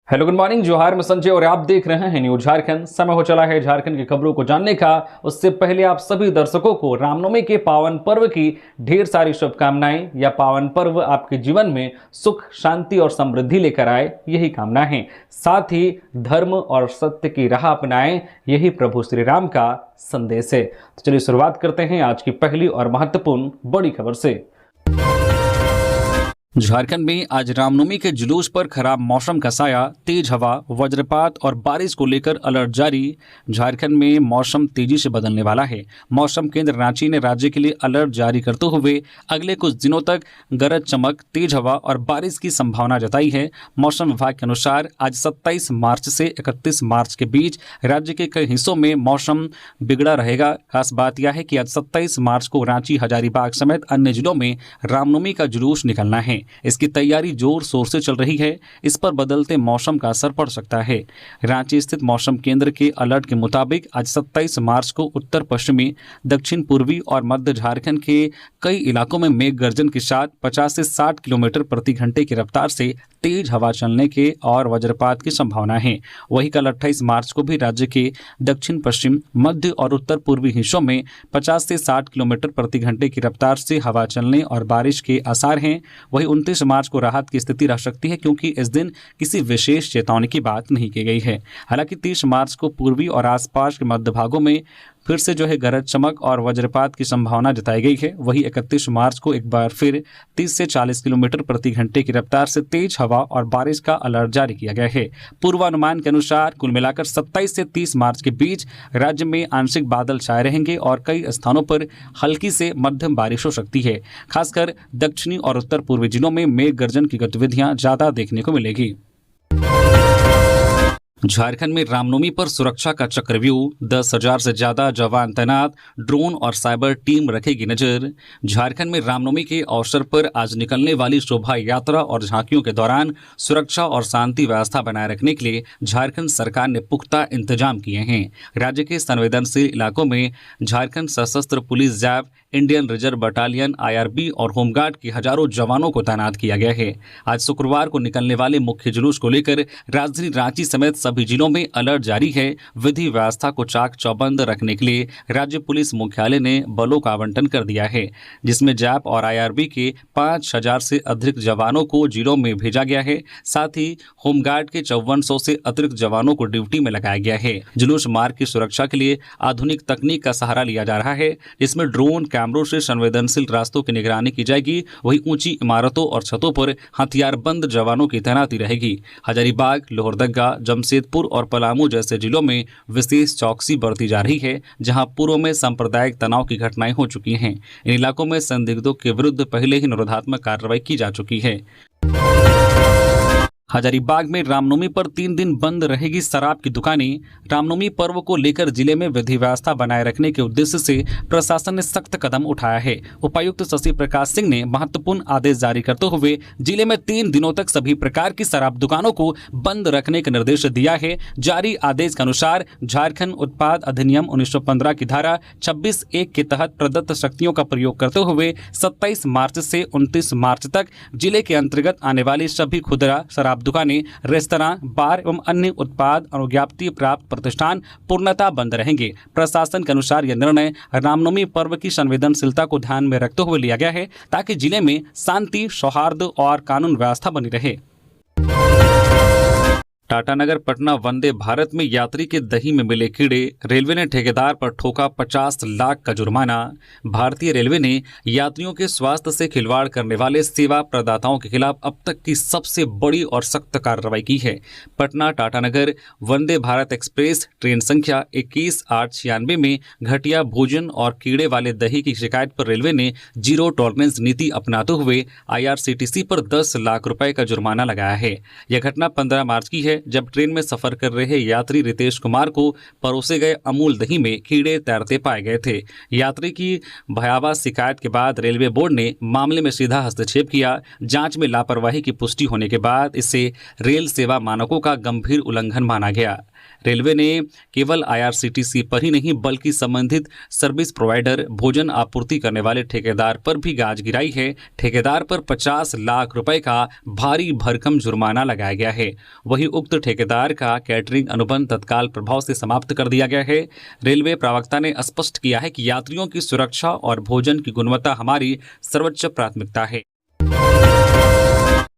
Hello, good morning. जोहार, मैं संजय और आप देख रहे हैं न्यूज झारखंड। समय हो चला है झारखंड की खबरों को जानने का। उससे पहले आप सभी दर्शकों को रामनवमी के पावन पर्व की ढेर सारी शुभकामनाएं। यह पावन पर्व आपके जीवन में सुख, शांति और समृद्धि लेकर आए, यही कामना है। साथ ही धर्म और सत्य की राह अपनाएं, यही प्रभु श्री राम का संदेश है। तो चलिए शुरुआत करते हैं आज की पहली और महत्वपूर्ण बड़ी खबर से। झारखंड में आज रामनवमी के जुलूस पर खराब मौसम का साया, तेज हवा, वज्रपात और बारिश को लेकर अलर्ट जारी। झारखंड में मौसम तेजी से बदलने वाला है। मौसम केंद्र रांची ने राज्य के लिए अलर्ट जारी करते हुए अगले कुछ दिनों तक गरज चमक, तेज हवा और बारिश की संभावना जताई है। मौसम विभाग के अनुसार आज 27 मार्च से 31 मार्च के बीच राज्य के कई हिस्सों में मौसम बिगड़ा रहेगा। खास बात यह है कि आज 27 मार्च को रांची, हजारीबाग समेत अन्य जिलों में रामनवमी का जुलूस निकलना है। इसकी तैयारी जोर शोर से चल रही है। इस पर बदलते मौसम का असर पड़ सकता है। रांची स्थित मौसम केंद्र के अलर्ट के मुताबिक आज 27 मार्च को उत्तर पश्चिमी, दक्षिण पूर्वी और मध्य झारखंड के कई इलाकों में मेघ गर्जन के साथ 50 से 60 किलोमीटर प्रति घंटे की रफ्तार से तेज हवा चलने के और वज्रपात की संभावना है। वहीं कल 28 मार्च को भी राज्य के दक्षिण पश्चिम, मध्य और उत्तर पूर्वी हिस्सों में 50 से 60 किलोमीटर प्रति घंटे की रफ्तार से हवा चलने और बारिश के आसार हैं। वहीं 29 मार्च को राहत की स्थिति रह सकती है, क्योंकि इस दिन किसी विशेष चेतावनी की बात नहीं की गई है। हालांकि 30 मार्च को पूर्वी और आसपास के मध्य भागों में फिर से गरज चमक और वज्रपात की संभावना जताई गई है। वहीं 31 मार्च को एक बार फिर 30 से 40 किलोमीटर प्रति घंटे की रफ्तार से तेज हवा और बारिश का अलर्ट जारी किया गया है। पूर्वानुमान के अनुसार कुल मिलाकर 27 से 30 मार्च के बीच राज्य में आंशिक बादल छाए रहेंगे और कई स्थानों पर हल्की से मध्यम बारिश हो सकती है। खासकर दक्षिणी और उत्तर पूर्वी जिलों में मेघ गर्जन की गतिविधियां ज्यादा देखने को मिलेगी। झारखंड में रामनवमी पर सुरक्षा का चक्रव्यूह, 10,000 से ज्यादा जवान तैनात, ड्रोन और साइबर टीम रखेगी नजर। झारखंड में रामनवमी के अवसर पर आज निकलने वाली शोभा यात्रा और झांकियों के दौरान सुरक्षा और शांति व्यवस्था बनाए रखने के लिए झारखंड सरकार ने पुख्ता इंतजाम किए हैं। राज्य के संवेदनशील इलाकों में झारखंड सशस्त्र पुलिस, जैव, इंडियन रिजर्व बटालियन, IRB और होमगार्ड के हजारों जवानों को तैनात किया गया है। आज शुक्रवार को निकलने वाले मुख्य जुलूस को लेकर राजधानी रांची समेत सभी जिलों में अलर्ट जारी है। विधि व्यवस्था को चाक चौबंद रखने के लिए राज्य पुलिस मुख्यालय ने बलों का आवंटन कर दिया है, जिसमें जैप और IRB के 5,000 से अधिक जवानों को जिलों में भेजा गया है। साथ ही होमगार्ड के 5400 से अतिरिक्त जवानों को ड्यूटी में लगाया गया है। जुलूस मार्ग की सुरक्षा के लिए आधुनिक तकनीक का सहारा लिया जा रहा है, जिसमें ड्रोन, कैमरों से संवेदनशील रास्तों की निगरानी की जाएगी। वहीं ऊंची इमारतों और छतों पर हथियारबंद जवानों की तैनाती रहेगी। हजारीबाग, लोहरदगा, जमशेदपुर और पलामू जैसे जिलों में विशेष चौकसी बरती जा रही है, जहां पूर्व में सांप्रदायिक तनाव की घटनाएं हो चुकी हैं। इन इलाकों में संदिग्धों के विरुद्ध पहले ही निरोधात्मक कार्रवाई की जा चुकी है। हजारीबाग में रामनवमी पर 3 दिन बंद रहेगी शराब की दुकानें। रामनवमी पर्व को लेकर जिले में विधि व्यवस्था बनाए रखने के उद्देश्य से प्रशासन ने सख्त कदम उठाया है। उपायुक्त शशि प्रकाश सिंह ने महत्वपूर्ण आदेश जारी करते हुए जिले में 3 दिनों तक सभी प्रकार की शराब दुकानों को बंद रखने का निर्देश दिया है। जारी आदेश के अनुसार झारखंड उत्पाद अधिनियम 1915 की धारा 26(1) के तहत प्रदत्त शक्तियों का प्रयोग करते हुए 27 मार्च से 29 मार्च तक जिले के अंतर्गत आने वाली सभी खुदरा शराब दुकानें, रेस्तरां, बार एवं अन्य उत्पाद अनुज्ञप्ति प्राप्त प्रतिष्ठान पूर्णतः बंद रहेंगे। प्रशासन के अनुसार यह निर्णय रामनवमी पर्व की संवेदनशीलता को ध्यान में रखते हुए लिया गया है, ताकि जिले में शांति, सौहार्द और कानून व्यवस्था बनी रहे। टाटानगर पटना वंदे भारत में यात्री के दही में मिले कीड़े, रेलवे ने ठेकेदार पर ठोका 50 लाख का जुर्माना। भारतीय रेलवे ने यात्रियों के स्वास्थ्य से खिलवाड़ करने वाले सेवा प्रदाताओं के खिलाफ अब तक की सबसे बड़ी और सख्त कार्रवाई की है। पटना टाटानगर वंदे भारत एक्सप्रेस ट्रेन संख्या 21896 में घटिया भोजन और कीड़े वाले दही की शिकायत पर रेलवे ने जीरो टॉलरेंस नीति अपनाते हुए IRCTC पर 10 लाख रुपए का जुर्माना लगाया है। यह घटना 15 मार्च की है, जब ट्रेन में सफर कर रहे यात्री रितेश कुमार को परोसे गए अमूल दही में कीड़े तैरते पाए गए थे। यात्री की भयावह शिकायत के बाद रेलवे बोर्ड ने मामले में सीधा हस्तक्षेप किया। जांच में लापरवाही की पुष्टि होने के बाद इसे रेल सेवा मानकों का गंभीर उल्लंघन माना गया। रेलवे ने केवल IRCTC पर ही नहीं बल्कि संबंधित सर्विस प्रोवाइडर, भोजन आपूर्ति करने वाले ठेकेदार पर भी गाज गिराई है। ठेकेदार पर 50 लाख रुपए का भारी भरकम जुर्माना लगाया गया है। वहीं उक्त उक्त ठेकेदार का कैटरिंग अनुबंध तत्काल प्रभाव से समाप्त कर दिया गया है। रेलवे प्रवक्ता ने स्पष्ट किया है कि यात्रियों की सुरक्षा और भोजन की गुणवत्ता हमारी सर्वोच्च प्राथमिकता है।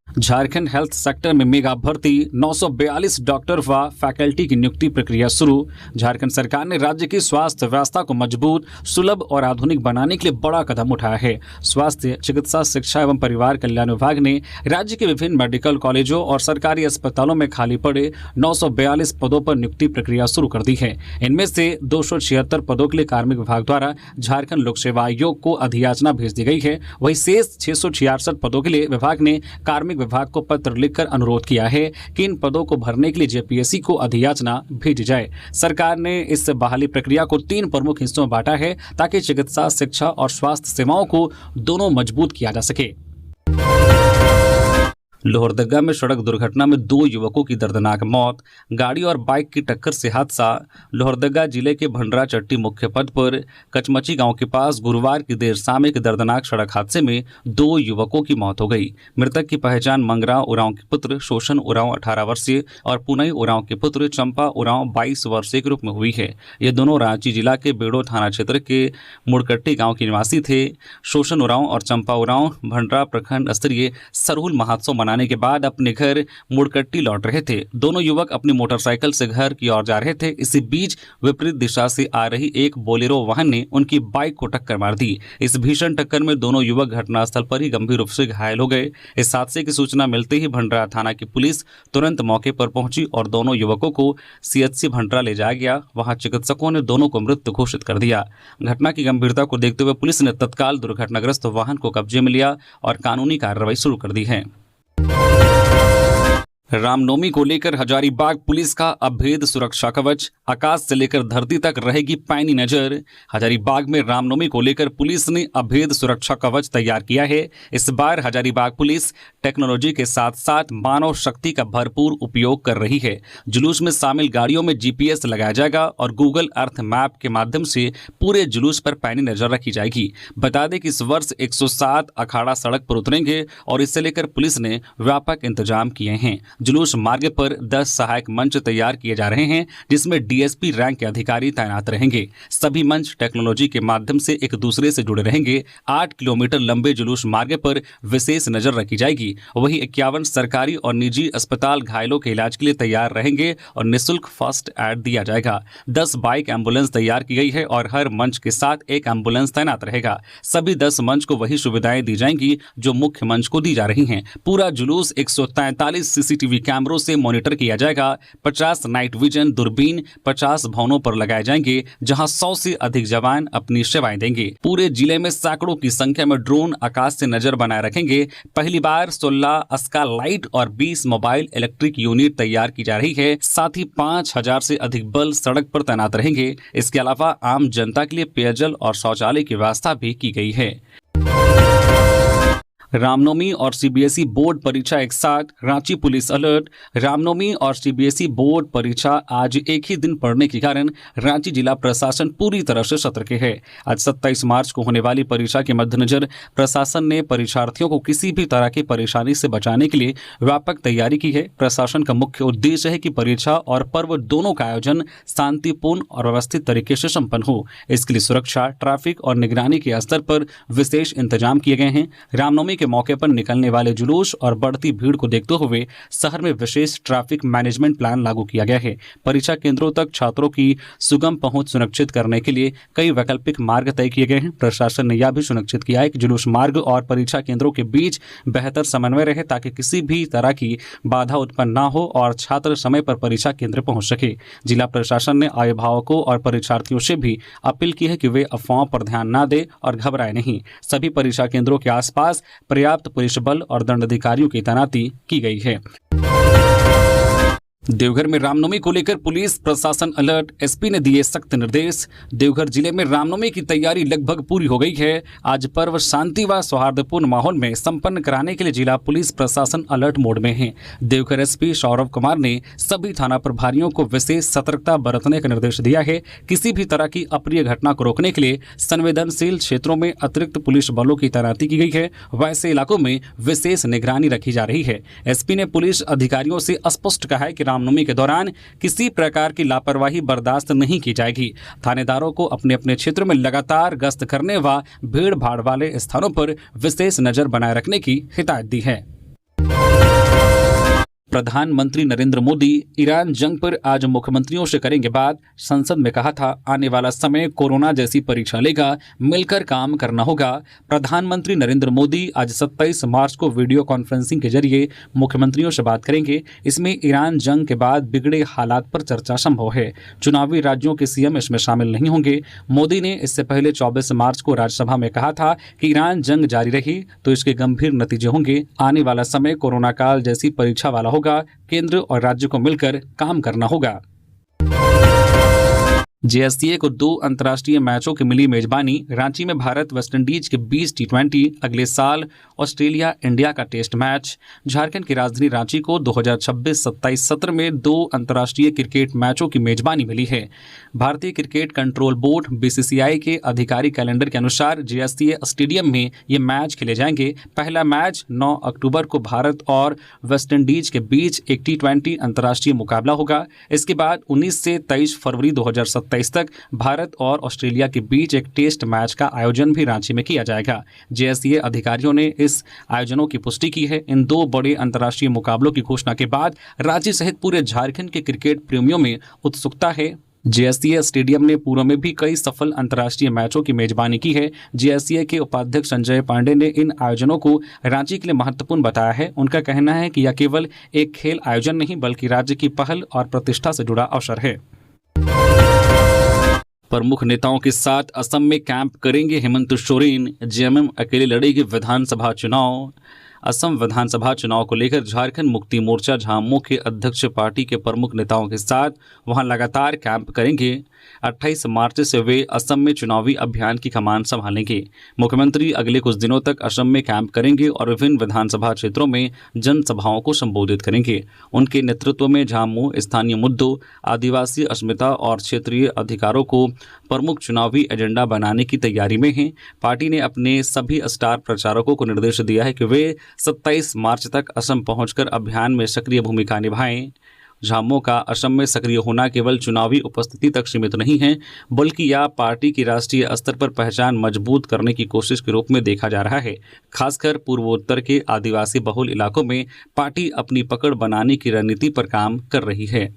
झारखंड हेल्थ सेक्टर में मेगा भर्ती, 942 डॉक्टर व फैकल्टी की नियुक्ति प्रक्रिया शुरू। झारखंड सरकार ने राज्य की स्वास्थ्य व्यवस्था को मजबूत, सुलभ और आधुनिक बनाने के लिए बड़ा कदम उठाया है। स्वास्थ्य, चिकित्सा, शिक्षा एवं परिवार कल्याण विभाग ने राज्य के विभिन्न मेडिकल कॉलेजों और सरकारी अस्पतालों में खाली पड़े 942 पदों पर नियुक्ति प्रक्रिया शुरू कर दी है। इनमें से 276 पदों के लिए कार्मिक विभाग द्वारा झारखंड लोक सेवा आयोग को अधियाचना भेज दी गई है। वहीं शेष 666 पदों के लिए विभाग ने कार्मिक विभाग को पत्र लिखकर अनुरोध किया है कि इन पदों को भरने के लिए जेपीएससी को अधियाचना भेजी जाए। सरकार ने इस बहाली प्रक्रिया को 3 प्रमुख हिस्सों में बांटा है ताकि चिकित्सा, शिक्षा और स्वास्थ्य सेवाओं को दोनों मजबूत किया जा सके। लोहरदगा में सड़क दुर्घटना में 2 युवकों की दर्दनाक मौत, गाड़ी और बाइक की टक्कर से हादसा। लोहरदगा जिले के भंडरा चट्टी मुख्य पथ पर कचमची गांव के पास गुरुवार की देर शाम एक दर्दनाक सड़क हादसे में 2 युवकों की मौत हो गई। मृतक की पहचान मंगरा उरांव के पुत्र शोषण उरांव 18 वर्षीय और पुनई उरांव के पुत्र चंपा उरांव 22 वर्षीय के रूप में हुई है। ये दोनों रांची जिला के बेड़ो थाना क्षेत्र के मुड़कट्टी गाँव के निवासी थे। शोषण उरांव और चंपा उरांव भंडरा प्रखंड स्तरीय सरहुल महोत्सव मनाने के बाद अपने घर मुड़कट्टी लौट रहे थे। दोनों युवक अपनी मोटरसाइकिल से घर की ओर जा रहे थे। इसी बीच विपरीत दिशा से आ रही एक बोलेरो वाहन ने उनकी बाइक को टक्कर मार दी। इस भीषण टक्कर में दोनों युवक घटनास्थल पर ही गंभीर रूप से घायल हो गए। इस हादसे की सूचना मिलते ही भंडरा थाना की पुलिस तुरंत मौके पर पहुंची और दोनों युवकों को सीएचसी भंडरा ले जाया गया। वहां चिकित्सकों ने दोनों को मृत घोषित कर दिया। घटना की गंभीरता को देखते हुए पुलिस ने तत्काल दुर्घटनाग्रस्त वाहन को कब्जे में लिया और कानूनी कार्रवाई शुरू कर दी है। रामनवमी को लेकर हजारीबाग पुलिस का अभेद सुरक्षा कवच, आकाश से लेकर धरती तक रहेगी पैनी नजर। हजारीबाग में रामनवमी को लेकर पुलिस ने अभेद सुरक्षा कवच तैयार किया है। इस बार हजारीबाग पुलिस टेक्नोलॉजी के साथ साथ मानव शक्ति का भरपूर उपयोग कर रही है। जुलूस में शामिल गाड़ियों में जीपीएस लगाया जाएगा और गूगल अर्थ मैप के माध्यम से पूरे जुलूस पर पैनी नजर रखी जाएगी। बता दें कि इस वर्ष 107 अखाड़ा सड़क पर उतरेंगे और इसे लेकर पुलिस ने व्यापक इंतजाम किए हैं। जुलूस मार्ग पर 10 सहायक मंच तैयार किए जा रहे हैं जिसमें डीएसपी रैंक के अधिकारी तैनात रहेंगे। सभी मंच टेक्नोलॉजी के माध्यम से एक दूसरे से जुड़े रहेंगे। 8 किलोमीटर लंबे जुलूस मार्ग पर विशेष नजर रखी जाएगी। वहीं 51 सरकारी और निजी अस्पताल घायलों के इलाज के लिए तैयार रहेंगे और निःशुल्क फर्स्ट एड दिया जाएगा। 10 बाइक एम्बुलेंस तैयार की गई है और हर मंच के साथ एक एम्बुलेंस तैनात रहेगा। सभी 10 मंच को वही सुविधाएं दी जाएंगी जो मुख्य मंच को दी जा रही हैं। पूरा जुलूस 143 सीसीटीवी कैमरों से मॉनिटर किया जाएगा। 50 नाइट विजन दूरबीन 50 भवनों पर लगाए जाएंगे जहां 100 से अधिक जवान अपनी सेवाएं देंगे। पूरे जिले में सैकड़ों की संख्या में ड्रोन आकाश से नजर बनाए रखेंगे। पहली बार 16 अस्का लाइट और 20 मोबाइल इलेक्ट्रिक यूनिट तैयार की जा रही है। साथ ही 5000 से अधिक बल सड़क पर तैनात रहेंगे। इसके अलावा आम जनता के लिए पेयजल और शौचालय की व्यवस्था भी की गई है। रामनवमी और सीबीएसई बोर्ड परीक्षा एक साथ, रांची पुलिस अलर्ट। रामनवमी और सीबीएसई बोर्ड परीक्षा आज एक ही दिन पड़ने के कारण रांची जिला प्रशासन पूरी तरह से सतर्क है। आज 27 मार्च को होने वाली परीक्षा के मद्देनजर प्रशासन ने परीक्षार्थियों को किसी भी तरह की परेशानी से बचाने के लिए व्यापक तैयारी की है। प्रशासन का मुख्य उद्देश्य है कि परीक्षा और पर्व दोनों का आयोजन शांतिपूर्ण और व्यवस्थित तरीके से संपन्न हो। इसके लिए सुरक्षा, ट्रैफिक और निगरानी के स्तर पर विशेष इंतजाम किए गए हैं। रामनवमी के मौके पर निकलने वाले जुलूस और बढ़ती भीड़ को देखते हुए शहर में विशेष ट्रैफिक मैनेजमेंट प्लान लागू किया गया है। परीक्षा केंद्रों तक छात्रों की सुगम पहुंच सुनिश्चित करने के लिए कई वैकल्पिक मार्ग तय किए गए हैं। प्रशासन ने यह भी सुनिश्चित किया है कि जुलूस मार्ग और परीक्षा केंद्रों के बीच बेहतर समन्वय रहे ताकि किसी भी तरह की बाधा उत्पन्न न हो और छात्र समय पर परीक्षा केंद्र पहुंच सके। जिला प्रशासन ने अभिभावकों और परीक्षार्थियों से भी अपील की है कि वे अफवाहों पर ध्यान न दें और घबराएं नहीं। सभी परीक्षा केंद्रों के आसपास पर्याप्त पुलिस बल और दंडाधिकारियों की तैनाती की गई है। देवघर में रामनवमी को लेकर पुलिस प्रशासन अलर्ट, एसपी ने दिए सख्त निर्देश। देवघर जिले में रामनवमी की तैयारी लगभग पूरी हो गई है। आज पर्व शांति व सौहार्दपूर्ण माहौल में संपन्न कराने के लिए जिला पुलिस प्रशासन अलर्ट मोड में है। देवघर एसपी सौरभ कुमार ने सभी थाना प्रभारियों को विशेष सतर्कता बरतने का निर्देश दिया है। किसी भी तरह की अप्रिय घटना को रोकने के लिए संवेदनशील क्षेत्रों में अतिरिक्त पुलिस बलों की तैनाती की गई है। वैसे इलाकों में विशेष निगरानी रखी जा रही है। एसपी ने पुलिस अधिकारियों से स्पष्ट कहा है कि रामनवमी के दौरान किसी प्रकार की लापरवाही बर्दाश्त नहीं की जाएगी। थानेदारों को अपने अपने क्षेत्र में लगातार गश्त करने व भीड़ भाड़ वाले स्थानों पर विशेष नजर बनाए रखने की हिदायत दी है। प्रधानमंत्री नरेंद्र मोदी ईरान जंग पर आज मुख्यमंत्रियों से करेंगे बात। संसद में कहा था आने वाला समय कोरोना जैसी परीक्षा लेगा, मिलकर काम करना होगा। प्रधानमंत्री नरेंद्र मोदी आज 27 मार्च को वीडियो कॉन्फ्रेंसिंग के जरिए मुख्यमंत्रियों से बात करेंगे। इसमें ईरान जंग के बाद बिगड़े हालात पर चर्चा संभव है। चुनावी राज्यों के सीएम इसमें शामिल नहीं होंगे। मोदी ने इससे पहले 24 मार्च को राज्यसभा में कहा था कि ईरान जंग जारी रही तो इसके गंभीर नतीजे होंगे। आने वाला समय कोरोना काल जैसी परीक्षा वाला होगा। केंद्र और राज्य को मिलकर काम करना होगा। जेएससीए को 2 अंतर्राष्ट्रीय मैचों की मिली मेजबानी। रांची में भारत वेस्टइंडीज के 20 T20, अगले साल ऑस्ट्रेलिया इंडिया का टेस्ट मैच। झारखंड की राजधानी रांची को 2026-27 सत्र में 2 अंतर्राष्ट्रीय क्रिकेट मैचों की मेजबानी मिली है। भारतीय क्रिकेट कंट्रोल बोर्ड BCCI के आधिकारिक कैलेंडर के अनुसार जेएससीए स्टेडियम में ये मैच खेले जाएंगे। पहला मैच 9 अक्टूबर को भारत और वेस्टइंडीज के बीच एक T20 अंतर्राष्ट्रीय मुकाबला होगा। इसके बाद 19 से 23 फरवरी 2027 तक भारत और ऑस्ट्रेलिया के बीच एक टेस्ट मैच का आयोजन भी रांची में किया जाएगा। जेएससीए अधिकारियों ने इस आयोजनों की पुष्टि की है। इन 2 बड़े अंतर्राष्ट्रीय मुकाबलों की घोषणा के बाद राज्य सहित पूरे झारखंड के क्रिकेट प्रेमियों में उत्सुकता है। जेएससीए स्टेडियम ने पूर्व में भी कई सफल अंतर्राष्ट्रीय मैचों की मेजबानी की है। जेएससीए के उपाध्यक्ष संजय पांडे ने इन आयोजनों को रांची के लिए महत्वपूर्ण बताया है। उनका कहना है कि यह केवल एक खेल आयोजन नहीं बल्कि राज्य की पहल और प्रतिष्ठा से जुड़ा अवसर है। प्रमुख नेताओं के साथ असम में कैंप करेंगे हेमंत सोरेन। जेएमएम अकेले लड़ेगी विधानसभा चुनाव। असम विधानसभा चुनाव को लेकर झारखंड मुक्ति मोर्चा झामुमो के अध्यक्ष पार्टी के प्रमुख नेताओं के साथ वहां लगातार कैंप करेंगे। 28 मार्च से वे असम में चुनावी अभियान की कमान संभालेंगे। मुख्यमंत्री अगले कुछ दिनों तक असम में कैंप करेंगे और विभिन्न विधानसभा क्षेत्रों में जनसभाओं को संबोधित करेंगे। उनके नेतृत्व में झामुमो स्थानीय मुद्दों, आदिवासी अस्मिता और क्षेत्रीय अधिकारों को प्रमुख चुनावी एजेंडा बनाने की तैयारी में है। पार्टी ने अपने सभी स्टार प्रचारकों को निर्देश दिया है कि वे 27 मार्च तक असम पहुंचकर अभियान में सक्रिय भूमिका निभाएं। झामुमो का असम में सक्रिय होना केवल चुनावी उपस्थिति तक सीमित नहीं है बल्कि यह पार्टी की राष्ट्रीय स्तर पर पहचान मजबूत करने की कोशिश के रूप में देखा जा रहा है। खासकर पूर्वोत्तर के आदिवासी बहुल इलाकों में पार्टी अपनी पकड़ बनाने की रणनीति पर काम कर रही है।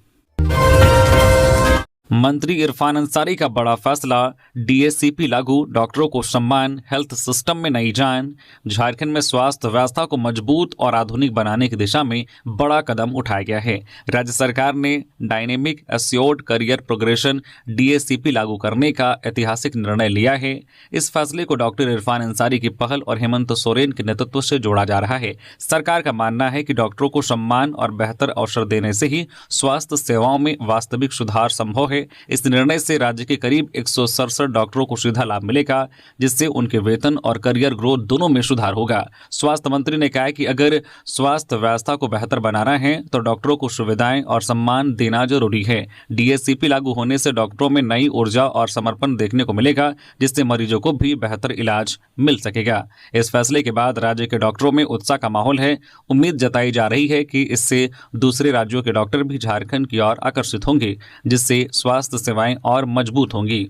मंत्री इरफान अंसारी का बड़ा फैसला, डीएससीपी लागू, डॉक्टरों को सम्मान, हेल्थ सिस्टम में नई जान। झारखंड में स्वास्थ्य व्यवस्था को मजबूत और आधुनिक बनाने की दिशा में बड़ा कदम उठाया गया है। राज्य सरकार ने dynamic assured career progression DSCP लागू करने का ऐतिहासिक निर्णय लिया है। इस फैसले को डॉक्टर इरफान अंसारी की पहल और हेमंत सोरेन के नेतृत्व से जोड़ा जा रहा है। सरकार का मानना है कि डॉक्टरों को सम्मान और बेहतर अवसर देने से ही स्वास्थ्य सेवाओं में वास्तविक सुधार संभव है। इस निर्णय से राज्य के करीब 167 डॉक्टरों को सीधा लाभ मिलेगा, जिससे उनके वेतन और करियर ग्रोथ दोनों में सुधार होगा। स्वास्थ्य मंत्री ने कहा कि अगर स्वास्थ्य व्यवस्था को बेहतर बनाना है तो डॉक्टरों को सुविधाएं और सम्मान देना जरूरी है। डीएससीपी लागू होने से डॉक्टरों में नई ऊर्जा और समर्पण देखने को मिलेगा, जिससे मरीजों को भी बेहतर इलाज मिल सकेगा। इस फैसले के बाद राज्य के डॉक्टरों में उत्साह का माहौल है। उम्मीद जताई जा रही है कि इससे दूसरे राज्यों के डॉक्टर भी झारखंड की ओर आकर्षित होंगे, जिससे स्वास्थ्य सेवाएं और मजबूत होंगी।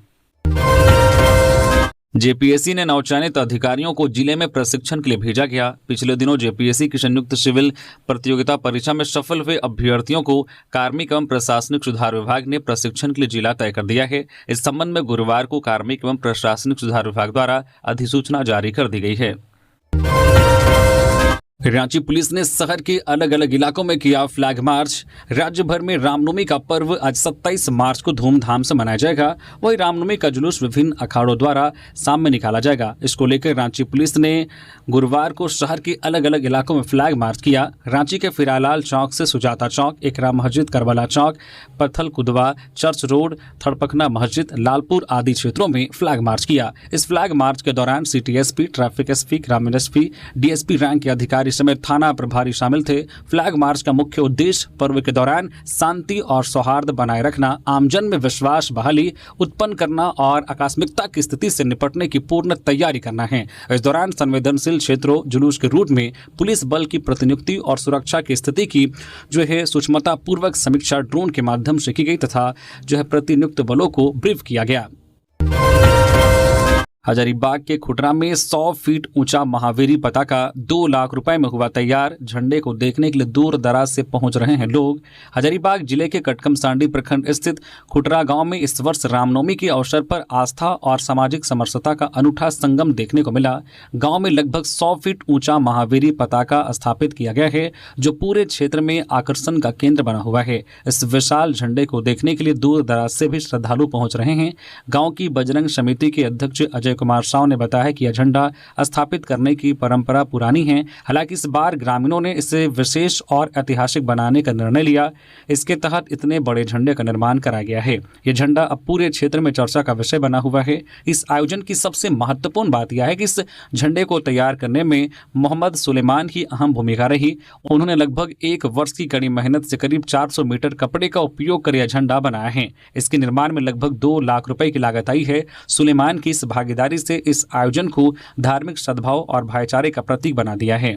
जेपीएससी ने नवचयनित अधिकारियों को जिले में प्रशिक्षण के लिए भेजा गया। पिछले दिनों जेपीएससी की संयुक्त सिविल प्रतियोगिता परीक्षा में सफल हुए अभ्यर्थियों को कार्मिक एवं प्रशासनिक सुधार विभाग ने प्रशिक्षण के लिए जिला तय कर दिया है। इस संबंध में गुरुवार को कार्मिक एवं प्रशासनिक सुधार विभाग द्वारा अधिसूचना जारी कर दी गई है। रांची पुलिस ने शहर के अलग अलग इलाकों में किया फ्लैग मार्च। राज्य भर में रामनवमी का पर्व आज 27 मार्च को धूमधाम से मनाया जाएगा। वही रामनवमी का जुलूस विभिन्न अखाड़ों द्वारा शाम में निकाला जाएगा। इसको लेकर रांची पुलिस ने गुरुवार को शहर के अलग अलग इलाकों में फ्लैग मार्च किया। रांची के फिरालाल चौक से सुजाता चौक, एकरा मस्जिद, करबला चौक, पत्थल कुदवा, चर्च रोड, थड़पकना मस्जिद, लालपुर आदि क्षेत्रों में फ्लैग मार्च किया। इस फ्लैग मार्च के दौरान सिटी एसपी, ट्रैफिक एसपी, ग्रामीण एसपी, डीएसपी रैंक के अधिकारी इस समय थाना प्रभारी शामिल थे। फ्लैग मार्च का मुख्य उद्देश्य पर्व के दौरान शांति और सौहार्द बनाए रखना, आमजन में विश्वास बहाली उत्पन्न करना और आकस्मिकता की स्थिति से निपटने की पूर्ण तैयारी करना है। इस दौरान संवेदनशील क्षेत्रों, जुलूस के रूट में पुलिस बल की प्रतिनियुक्ति और सुरक्षा की स्थिति की सूक्ष्मता पूर्वक समीक्षा ड्रोन के माध्यम से की गई तथा प्रतिनियुक्त बलों को ब्रीफ किया गया। हजारीबाग के खुटरा में 100 फीट ऊंचा महावीरी पताका 2 लाख रुपए में हुआ तैयार। झंडे को देखने के लिए दूर दराज से पहुंच रहे हैं लोग। हजारीबाग जिले के कटकमसांडी प्रखंड स्थित खुटरा गांव में इस वर्ष रामनवमी के अवसर पर आस्था और सामाजिक समरसता का अनूठा संगम देखने को मिला। गांव में लगभग 100 फीट ऊंचा महावीरी पताका स्थापित किया गया है, जो पूरे क्षेत्र में आकर्षण का केंद्र बना हुआ है। इस विशाल झंडे को देखने के लिए दूर दराज से भी श्रद्धालु पहुंच रहे हैं। गाँव की बजरंग समिति के अध्यक्ष अजय कुमार साव ने बताया कि यह झंडा स्थापित करने की परंपरा पुरानी है। हालांकि इस बार ग्रामीणों ने इसे विशेष और ऐतिहासिक बनाने का निर्णय लिया। इसके तहत इतने बड़े झंडे का निर्माण कराया गया है। यह झंडा अब पूरे क्षेत्र में चर्चा का विषय बना हुआ है। इस आयोजन की सबसे महत्वपूर्ण बात यह है कि इस झंडे को तैयार करने में मोहम्मद सुलेमान की अहम भूमिका रही। उन्होंने लगभग 1 वर्ष की कड़ी मेहनत से करीब 400 मीटर कपड़े का उपयोग कर यह झंडा बनाया है। इसके निर्माण में लगभग 2 लाख रुपए की लागत आई है। सुलेमान की इस भागीदारी से इस आयोजन को धार्मिक सद्भाव और भाईचारे का प्रतीक बना दिया है।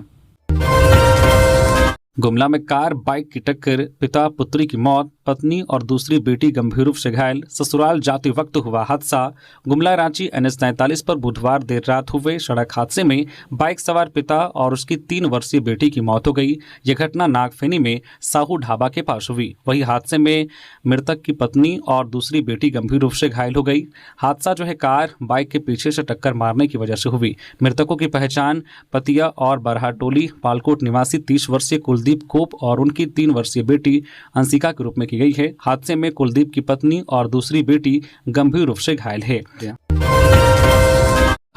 गुमला में कार बाइक की टक्कर, पिता पुत्री की मौत, पत्नी और दूसरी बेटी गंभीर रूप से घायल, ससुराल जाते वक्त हुआ हादसा। गुमला रांची NH 43 पर बुधवार देर रात हुए सड़क हादसे में बाइक सवार पिता और उसकी 3 वर्षीय बेटी की मौत हो गई। यह घटना नागफेनी में साहू ढाबा के पास हुई। वही हादसे में मृतक की पत्नी और दूसरी बेटी गंभीर रूप से घायल हो गई। हादसा कार बाइक के पीछे से टक्कर मारने की वजह से हुई। मृतकों की पहचान पतिया और बरहाटोली पालकोट निवासी 30 वर्षीय कुलदीप कोप और उनकी 3 वर्षीय बेटी अंशिका के रूप में की गई है। हादसे में कुलदीप की पत्नी और दूसरी बेटी गंभीर रूप से घायल है।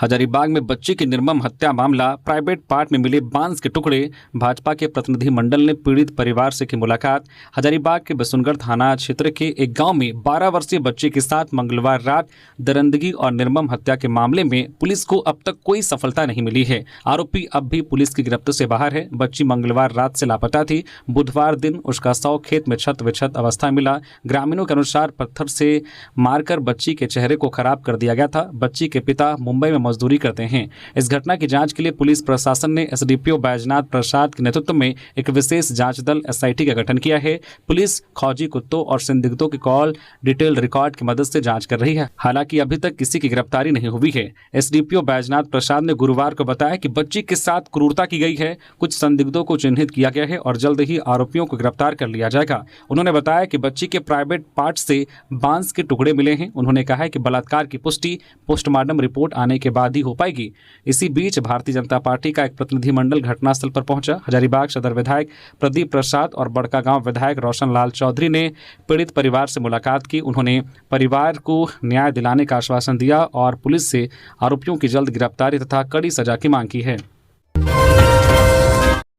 हजारीबाग में बच्चे की निर्मम हत्या मामला, प्राइवेट पार्ट में मिले बांस के टुकड़े। भाजपा के प्रतिनिधि मंडल ने पीड़ित परिवार से की मुलाकात। हजारीबाग के बिशुनगढ़ थाना क्षेत्र के एक गांव में 12 वर्षीय बच्चे के साथ मंगलवार रात दरिंदगी और निर्मम हत्या के मामले में पुलिस को अब तक कोई सफलता नहीं मिली है। आरोपी अब भी पुलिस की गिरफ्त से बाहर है। बच्ची मंगलवार रात से लापता थी। बुधवार दिन उसका शव खेत में छत विक्षत अवस्था मिला। ग्रामीणों के अनुसार पत्थर से मारकर बच्ची के चेहरे को खराब कर दिया गया था। बच्ची के पिता मुंबई में मजदूरी करते हैं। इस घटना की जांच के लिए पुलिस प्रशासन ने SDPO बैजनाथ प्रसाद के नेतृत्व में एक विशेष जांच दल SIT का गठन किया है। पुलिस खोजी कुत्तों और संदिग्धों के कॉल डिटेल रिकॉर्ड की मदद से जांच कर रही है। हालांकि अभी तक किसी की गिरफ्तारी नहीं हुई है। SDPO बैजनाथ प्रसाद ने गुरुवार को बताया कि बच्ची के साथ क्रूरता की गई है। कुछ संदिग्धों को चिन्हित किया गया है और जल्द ही आरोपियों को गिरफ्तार कर लिया जाएगा। उन्होंने बताया कि बच्ची के प्राइवेट पार्ट से बांस के टुकड़े मिले हैं। उन्होंने कहा है कि बलात्कार की पुष्टि पोस्टमार्टम रिपोर्ट आने के बाद ही हो पाएगी। इसी बीच भारतीय जनता पार्टी का एक प्रतिनिधिमंडल घटनास्थल पर पहुंचा। हजारीबाग सदर विधायक प्रदीप प्रसाद और बड़कागांव विधायक रोशन लाल चौधरी ने पीड़ित परिवार से मुलाकात की। उन्होंने परिवार को न्याय दिलाने का आश्वासन दिया और पुलिस से आरोपियों की जल्द गिरफ्तारी तथा कड़ी सजा की मांग की है।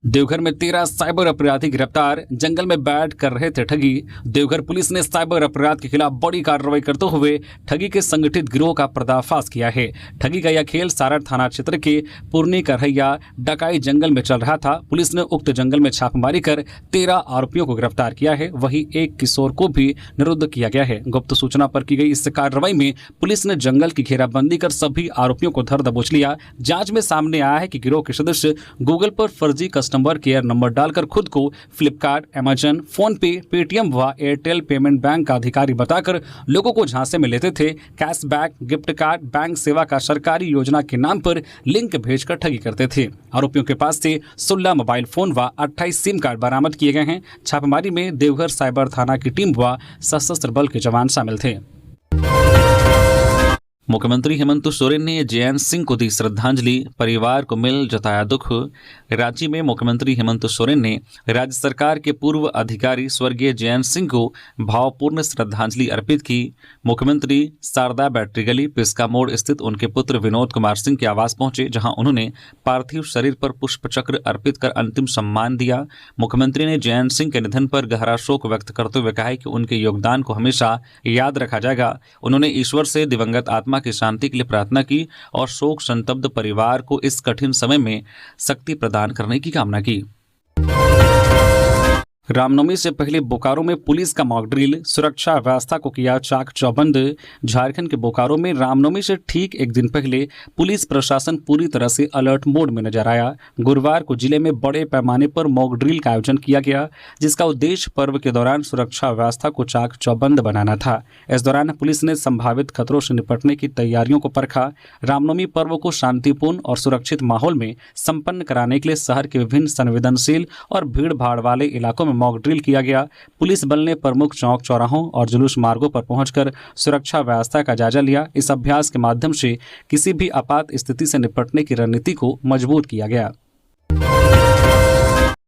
देवघर में 13 साइबर अपराधी गिरफ्तार, जंगल में बैठ कर रहे थे ठगी। देवघर पुलिस ने साइबर अपराध के खिलाफ बड़ी कार्रवाई करते हुए ठगी के संगठित गिरोह का पर्दाफाश किया है। ठगी का यह खेल सारण थाना क्षेत्र के पुरनी करहैया डकाई जंगल में चल रहा था। पुलिस ने उक्त जंगल में छापेमारी कर 13 आरोपियों को गिरफ्तार किया है। वहीं एक किशोर को भी निरुद्ध किया गया है। गुप्त सूचना पर की गई इस कार्रवाई में पुलिस ने जंगल की घेराबंदी कर सभी आरोपियों को धर दबोच लिया। जांच में सामने आया है कि गिरोह के सदस्य गूगल पर फर्जी कस्टमर केयर नंबर डालकर खुद को फ्लिपकार्ट, अमेजन, फोन पे, पेटीएम व एयरटेल पेमेंट बैंक का अधिकारी बताकर लोगों को झांसे में लेते थे। कैशबैक, गिफ्ट कार्ड, बैंक सेवा का सरकारी योजना के नाम पर लिंक भेजकर ठगी करते थे। आरोपियों के पास से 16 मोबाइल फोन व 28 सिम कार्ड बरामद किए गए हैं। छापेमारी में देवघर साइबर थाना की टीम व सशस्त्र बल के जवान शामिल थे। मुख्यमंत्री हेमंत सोरेन ने जयंत सिंह को दी श्रद्धांजलि, परिवार को मिल जताया दुख। रांची में मुख्यमंत्री हेमंत सोरेन ने राज्य सरकार के पूर्व अधिकारी स्वर्गीय जयंत सिंह को भावपूर्ण श्रद्धांजलि अर्पित की। मुख्यमंत्री शारदा बैटरी गली पिस्का मोड़ स्थित उनके पुत्र विनोद कुमार सिंह के आवास पहुंचे, जहां उन्होंने पार्थिव शरीर पर पुष्प चक्र अर्पित कर अंतिम सम्मान दिया। मुख्यमंत्री ने जयंत सिंह के निधन पर गहरा शोक व्यक्त करते हुए कहा कि उनके योगदान को हमेशा याद रखा जाएगा। उन्होंने ईश्वर से दिवंगत आत्मा आत्मा की शांति के लिए प्रार्थना की और शोक संतप्त परिवार को इस कठिन समय में शक्ति प्रदान करने की कामना की। रामनवमी से पहले बोकारो में पुलिस का मॉक ड्रिल, सुरक्षा व्यवस्था को किया चाक चौबंद। झारखंड के बोकारो में रामनवमी से ठीक एक दिन पहले पुलिस प्रशासन पूरी तरह से अलर्ट मोड में नजर आया। गुरुवार को जिले में बड़े पैमाने पर मॉक ड्रिल का आयोजन किया गया, जिसका उद्देश्य पर्व के दौरान सुरक्षा व्यवस्था को चाक चौबंद बनाना था। इस दौरान पुलिस ने संभावित खतरों से निपटने की तैयारियों को परखा। रामनवमी पर्व को शांतिपूर्ण और सुरक्षित माहौल में संपन्न कराने के लिए शहर के विभिन्न संवेदनशील और भीड़ भाड़ वाले इलाकों में मॉक ड्रिल किया गया। पुलिस बल ने प्रमुख चौक चौराहों और जुलूस मार्गों पर पहुंचकर सुरक्षा व्यवस्था का जायजा लिया। इस अभ्यास के माध्यम से किसी भी आपात स्थिति से निपटने की रणनीति को मजबूत किया गया।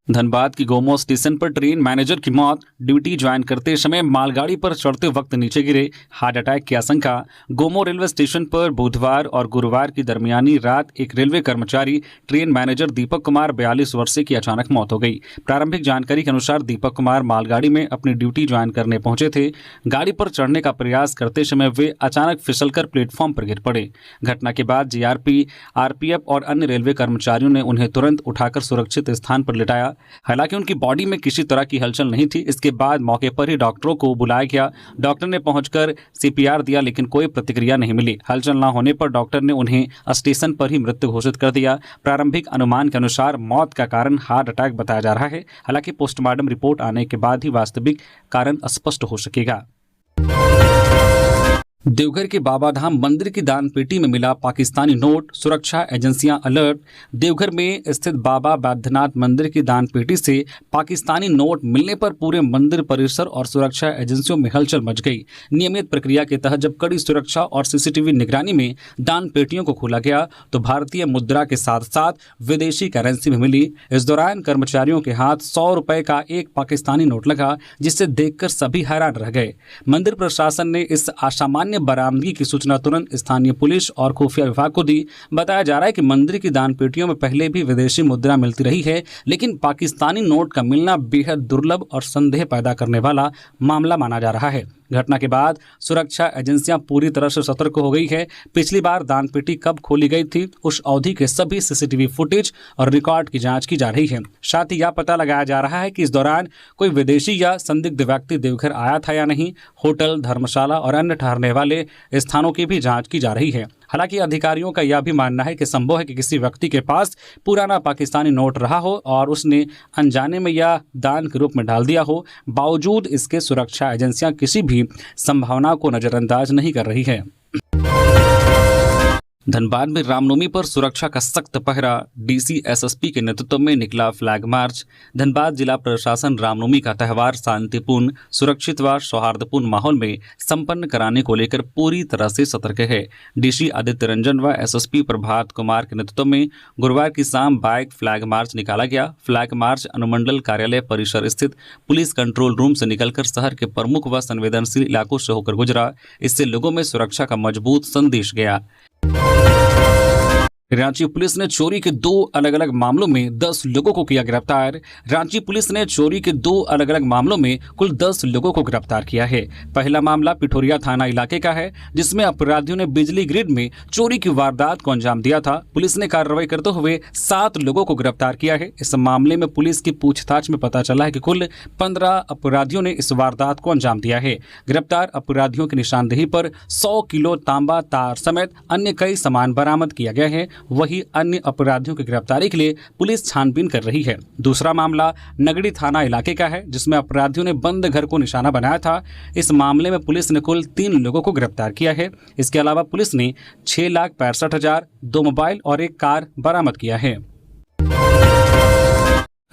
धनबाद की गोमो स्टेशन पर ट्रेन मैनेजर की मौत, ड्यूटी ज्वाइन करते समय मालगाड़ी पर चढ़ते वक्त नीचे गिरे, हार्ट अटैक की आशंका। गोमो रेलवे स्टेशन पर बुधवार और गुरुवार की दरमियानी रात एक रेलवे कर्मचारी ट्रेन मैनेजर दीपक कुमार 42 वर्षीय की अचानक मौत हो गई। प्रारंभिक जानकारी के अनुसार दीपक कुमार मालगाड़ी में अपनी ड्यूटी ज्वाइन करने पहुंचे थे। गाड़ी पर चढ़ने का प्रयास करते समय वे अचानक फिसलकर प्लेटफॉर्म पर गिर पड़े। घटना के बाद जीआरपी, आरपीएफ और अन्य रेलवे कर्मचारियों ने उन्हें तुरंत उठाकर सुरक्षित स्थान पर लिटाया। हालांकि उनकी बॉडी में किसी तरह की हलचल नहीं थी। इसके बाद मौके पर ही डॉक्टरों को बुलाया गया। डॉक्टर ने पहुंचकर सीपीआर दिया, लेकिन कोई प्रतिक्रिया नहीं मिली। हलचल न होने पर डॉक्टर ने उन्हें स्टेशन पर ही मृत घोषित कर दिया। प्रारंभिक अनुमान के अनुसार मौत का कारण हार्ट अटैक बताया जा रहा है। हालांकि पोस्टमार्टम रिपोर्ट आने के बाद ही वास्तविक कारण स्पष्ट हो सकेगा। देवघर के बाबाधाम मंदिर की दान पेटी में मिला पाकिस्तानी नोट, सुरक्षा एजेंसियां अलर्ट। देवघर में स्थित बाबा बैद्यनाथ मंदिर की दान पेटी से पाकिस्तानी नोट मिलने पर पूरे मंदिर परिसर और सुरक्षा एजेंसियों में हलचल मच गई। नियमित प्रक्रिया के तहत जब कड़ी सुरक्षा और सीसीटीवी निगरानी में दान पेटियों को खोला गया तो भारतीय मुद्रा के साथ साथ विदेशी करेंसी भी मिली। इस दौरान कर्मचारियों के हाथ 100 रुपए का एक पाकिस्तानी नोट लगा, जिसे देखकर सभी हैरान रह गए। मंदिर प्रशासन ने इस असामान्य बरामदगी की सूचना तुरंत स्थानीय पुलिस और खुफिया विभाग को दी। बताया जा रहा है कि मंदिर की दान पेटियों में पहले भी विदेशी मुद्रा मिलती रही है, लेकिन पाकिस्तानी नोट का मिलना बेहद दुर्लभ और संदेह पैदा करने वाला मामला माना जा रहा है। घटना के बाद सुरक्षा एजेंसियां पूरी तरह से सतर्क हो गई है। पिछली बार दान पेटी कब खोली गई थी, उस अवधि के सभी सीसीटीवी फुटेज और रिकॉर्ड की जांच की जा रही है। साथ ही यह पता लगाया जा रहा है कि इस दौरान कोई विदेशी या संदिग्ध व्यक्ति देवघर आया था या नहीं। होटल, धर्मशाला और अन्य ठहरने वाले स्थानों की भी जांच की जा रही है। हालांकि अधिकारियों का यह भी मानना है कि संभव है कि किसी व्यक्ति के पास पुराना पाकिस्तानी नोट रहा हो और उसने अनजाने में या दान के रूप में डाल दिया हो। बावजूद इसके सुरक्षा एजेंसियां किसी भी संभावना को नजरअंदाज नहीं कर रही है। धनबाद में रामनवमी पर सुरक्षा का सख्त पहरा, डीसी एसएसपी के नेतृत्व में निकला फ्लैग मार्च। धनबाद जिला प्रशासन रामनवमी का त्यौहार शांतिपूर्ण, सुरक्षित व सौहार्दपूर्ण माहौल में संपन्न कराने को लेकर पूरी तरह से सतर्क है। डीसी आदित्य रंजन व एसएसपी प्रभात कुमार के नेतृत्व में गुरुवार की शाम बाइक फ्लैग मार्च निकाला गया। फ्लैग मार्च अनुमंडल कार्यालय परिसर स्थित पुलिस कंट्रोल रूम से निकलकर शहर के प्रमुख व संवेदनशील इलाकों से होकर गुजरा। इससे लोगों में सुरक्षा का मजबूत संदेश गया। रांची पुलिस ने चोरी के 2 अलग अलग मामलों में 10 लोगों को किया गिरफ्तार। रांची पुलिस ने चोरी के 2 अलग अलग मामलों में कुल 10 लोगों को गिरफ्तार किया है। पहला मामला पिठोरिया थाना इलाके का है, जिसमें अपराधियों ने बिजली ग्रिड में चोरी की वारदात को अंजाम दिया था। पुलिस ने कार्रवाई करते हुए 7 लोगों को गिरफ्तार किया है। इस मामले में पुलिस की पूछताछ में पता चला है कि कुल 15 अपराधियों ने इस वारदात को अंजाम दिया है। गिरफ्तार अपराधियों की निशानदेही पर 100 किलो तांबा तार समेत अन्य कई सामान बरामद किया गया है। वही अन्य अपराधियों की गिरफ्तारी के लिए पुलिस छानबीन कर रही है। दूसरा मामला नगड़ी थाना इलाके का है, जिसमें अपराधियों ने बंद घर को निशाना बनाया था। इस मामले में पुलिस ने कुल 3 लोगों को गिरफ्तार किया है। इसके अलावा पुलिस ने 6,65,000, 2 मोबाइल और 1 कार बरामद किया है।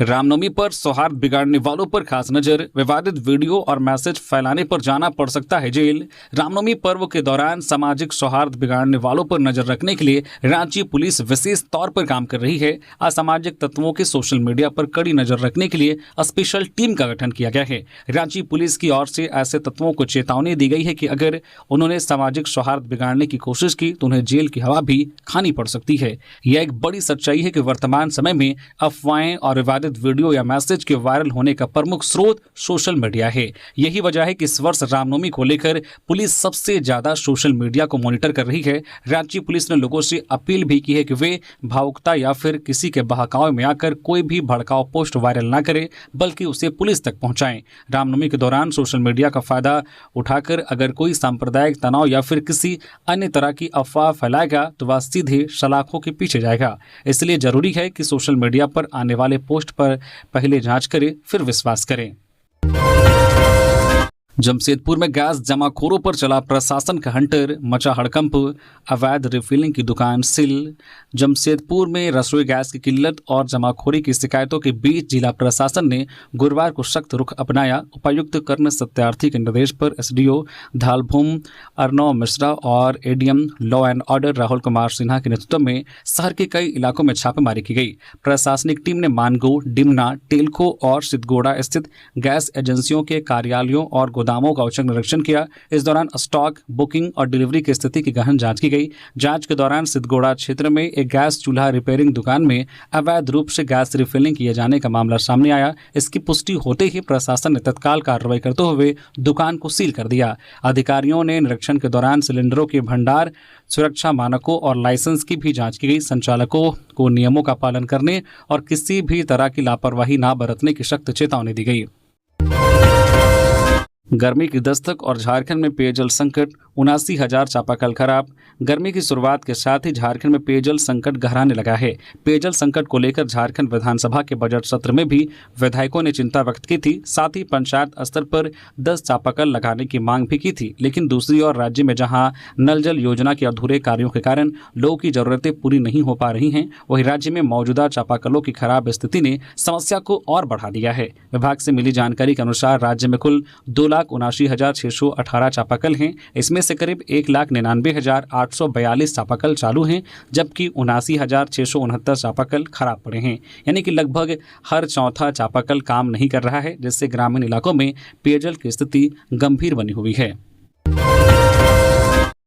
रामनवमी पर सौहार्द बिगाड़ने वालों पर खास नजर, विवादित वीडियो और मैसेज फैलाने पर जाना पड़ सकता है जेल। रामनवमी पर्व के दौरान सामाजिक सौहार्द बिगाड़ने वालों पर नजर रखने के लिए रांची पुलिस विशेष तौर पर काम कर रही है। असामाजिक तत्वों के सोशल मीडिया पर कड़ी नजर रखने के लिए स्पेशल टीम का गठन किया गया है। रांची पुलिस की ओर से ऐसे तत्वों को चेतावनी दी गई है कि अगर उन्होंने सामाजिक सौहार्द बिगाड़ने की कोशिश की तो उन्हें जेल की हवा भी खानी पड़ सकती है। यह एक बड़ी सच्चाई है कि वर्तमान समय में अफवाहें और विवादित संपादित वीडियो या मैसेज के वायरल होने का प्रमुख स्रोत सोशल मीडिया है। यही वजह है कि इस वर्ष रामनवमी को लेकर पुलिस सबसे ज्यादा सोशल मीडिया को मॉनिटर कर रही है। रांची पुलिस ने लोगों से अपील भी की है कि वे भावुकता या फिर किसी के बहकावे में आकर कोई भी भड़काऊ पोस्ट वायरल ना करें, बल्कि उसे पुलिस तक पहुंचाएं। रामनवमी के दौरान सोशल मीडिया का फायदा उठाकर अगर कोई सांप्रदायिक तनाव या फिर किसी अन्य तरह की अफवाह फैलाएगा तो वह सीधे सलाखों के पीछे जाएगा। इसलिए जरूरी है कि सोशल मीडिया पर आने वाले पोस्ट पर पहले जांच करें, फिर विश्वास करें। जमशेदपुर में गैस जमाखोरों पर चला प्रशासन का हंटर, मचा हड़कंप, अवैध रिफिलिंग की दुकान सील। जमशेदपुर में रसोई गैस की किल्लत और जमाखोरी की शिकायतों के बीच जिला प्रशासन ने गुरुवार को सख्त रुख अपनाया। उपायुक्त कर्ण सत्यार्थी के निर्देश पर एसडीओ धालभूम अर्नव मिश्रा और ADM law and order Rahul Kumar Sinha के नेतृत्व में शहर के कई इलाकों में छापेमारी की गई। प्रशासनिक टीम ने मानगो, डिमना, टेलको और सिद्धगोड़ा स्थित गैस एजेंसियों के कार्यालयों और गोदामों का औचक निरीक्षण किया। इस दौरान स्टॉक, बुकिंग और डिलीवरी की स्थिति की गहन जांच की गई। जांच के दौरान सिद्धगोड़ा क्षेत्र में एक गैस चूल्हा रिपेयरिंग दुकान में अवैध रूप से गैस रिफिलिंग किए जाने का मामला सामने आया। इसकी पुष्टि होते ही प्रशासन ने तत्काल कार्रवाई करते हुए दुकान को सील कर दिया। अधिकारियों ने निरीक्षण के दौरान सिलेंडरों के भंडार, सुरक्षा मानकों और लाइसेंस की भी जांच की गई। संचालकों को नियमों का पालन करने और किसी भी तरह की लापरवाही न बरतने की सख्त चेतावनी दी गई। गर्मी की दस्तक और झारखंड में पेयजल संकट, 79,000 चापाकल खराब। गर्मी की शुरुआत के साथ ही झारखंड में पेयजल संकट गहराने लगा है। पेयजल संकट को लेकर झारखंड विधानसभा के बजट सत्र में भी विधायकों ने चिंता व्यक्त की थी। साथ ही पंचायत स्तर पर 10 चापाकल लगाने की मांग भी की थी। लेकिन दूसरी ओर राज्य में जहां नल जल योजना के अधूरे कार्यों के कारण लोगों की जरूरतें पूरी नहीं हो पा रही हैं, वहीं राज्य में मौजूदा चापाकलों की खराब स्थिति ने समस्या को और बढ़ा दिया है। विभाग से मिली जानकारी के अनुसार राज्य में कुल 2,79,618 चापाकल हैं। इसमें से करीब 1,99,842 चापाकल चालू हैं, जबकि 79,669 चापाकल खराब पड़े हैं। यानी कि लगभग हर चौथा चापाकल काम नहीं कर रहा है, जिससे ग्रामीण इलाकों में पेयजल की स्थिति गंभीर बनी हुई है।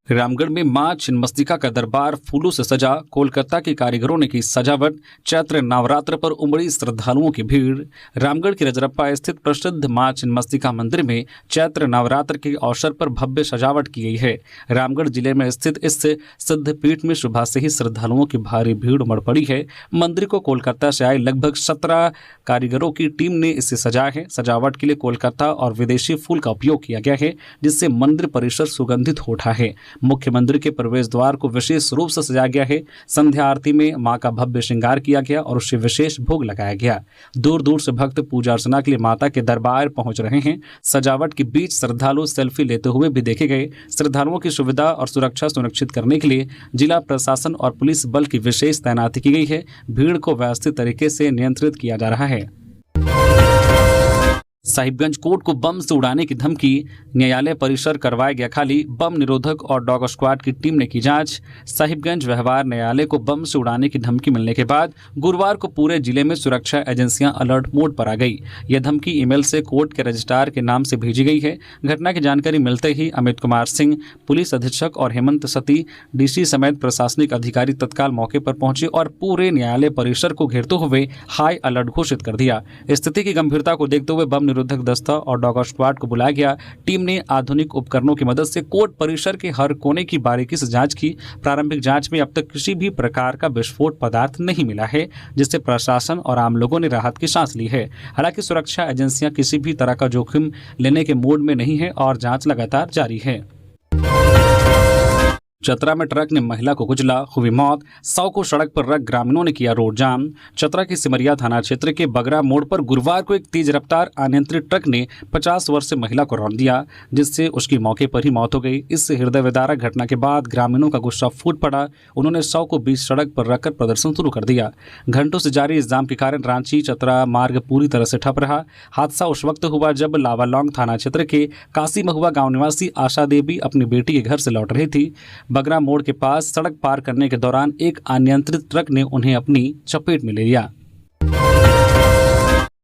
रामगढ़ में मां छिन्नमस्तिका का दरबार फूलों से सजा, कोलकाता के कारीगरों ने की सजावट। चैत्र नवरात्र पर उमड़ी श्रद्धालुओं की भीड़। रामगढ़ के रजरप्पा स्थित प्रसिद्ध मां छिन्नमस्तिका मंदिर में चैत्र नवरात्र के अवसर पर भव्य सजावट की गई है। रामगढ़ जिले में स्थित इस सिद्धपीठ में सुबह से ही श्रद्धालुओं की भारी भीड़ उमड़ पड़ी है। मंदिर को कोलकाता से आए लगभग 17 कारीगरों की टीम ने इसे सजाया है। सजावट के लिए कोलकाता और विदेशी फूल का उपयोग किया गया है, जिससे मंदिर परिसर सुगंधित हो उठा है। मुख्य मंदिर के प्रवेश द्वार को विशेष रूप से सजाया गया है। संध्या आरती में मां का भव्य श्रृंगार किया गया और उसे विशेष भोग लगाया गया। दूर दूर से भक्त पूजा अर्चना के लिए माता के दरबार पहुंच रहे हैं। सजावट के बीच श्रद्धालु सेल्फी लेते हुए भी देखे गए। श्रद्धालुओं की सुविधा और सुरक्षा सुनिश्चित करने के लिए जिला प्रशासन और पुलिस बल की विशेष तैनाती की गई है। भीड़ को व्यवस्थित तरीके से नियंत्रित किया जा रहा है। साहिबगंज कोर्ट को बम से उड़ाने की धमकी, न्यायालय परिसर करवाया गया खाली। बम निरोधक और डॉग स्क्वाड की टीम ने की जांच। साहिबगंज व्यवहार न्यायालय को बम से उड़ाने की धमकी मिलने के बाद गुरुवार को पूरे जिले में सुरक्षा एजेंसियां अलर्ट मोड पर आ गई। यह धमकी ईमेल से कोर्ट के रजिस्ट्रार के नाम से भेजी गई है। घटना की जानकारी मिलते ही अमित कुमार सिंह, पुलिस अधीक्षक और हेमंत सती, डीसी समेत प्रशासनिक अधिकारी तत्काल मौके पर पहुंचे और पूरे न्यायालय परिसर को घेरते हुए हाई अलर्ट घोषित कर दिया। स्थिति की गंभीरता को देखते हुए बम निरोधक दस्ता और डॉग स्क्वाड को बुलाया गया। टीम ने आधुनिक उपकरणों की मदद से कोर्ट परिसर के हर कोने की बारीकी से जांच की। प्रारंभिक जांच में अब तक किसी भी प्रकार का विस्फोट पदार्थ नहीं मिला है, जिससे प्रशासन और आम लोगों ने राहत की सांस ली है। हालांकि सुरक्षा एजेंसियां किसी भी तरह का जोखिम लेने के मूड में नहीं है और जांच लगातार जारी है। चतरा में ट्रक ने महिला को कुचला, हुई मौत। 100 को सड़क पर रख ग्रामीणों ने किया रोड जाम। चतरा के सिमरिया थाना क्षेत्र के बगरा मोड़ पर गुरुवार को एक तेज रफ्तार अनियंत्रित ट्रक ने 50 वर्षीय महिला को रौंद दिया, जिससे उसकी मौके पर ही मौत हो गई। इस हृदय विदारक घटना के बाद ग्रामीणों का गुस्सा फूट पड़ा। उन्होंने 100 को बीच सड़क पर रखकर प्रदर्शन शुरू कर दिया। घंटों से जारी इस जाम के कारण रांची चतरा मार्ग पूरी तरह से ठप रहा। हादसा उस वक्त हुआ जब लावालौंग थाना क्षेत्र के काशी महुआ गाँव निवासी आशा देवी अपनी बेटी के घर से लौट रही थी। बगरा मोड़ के पास सड़क पार करने के दौरान एक अनियंत्रित ट्रक ने उन्हें अपनी चपेट में ले लिया।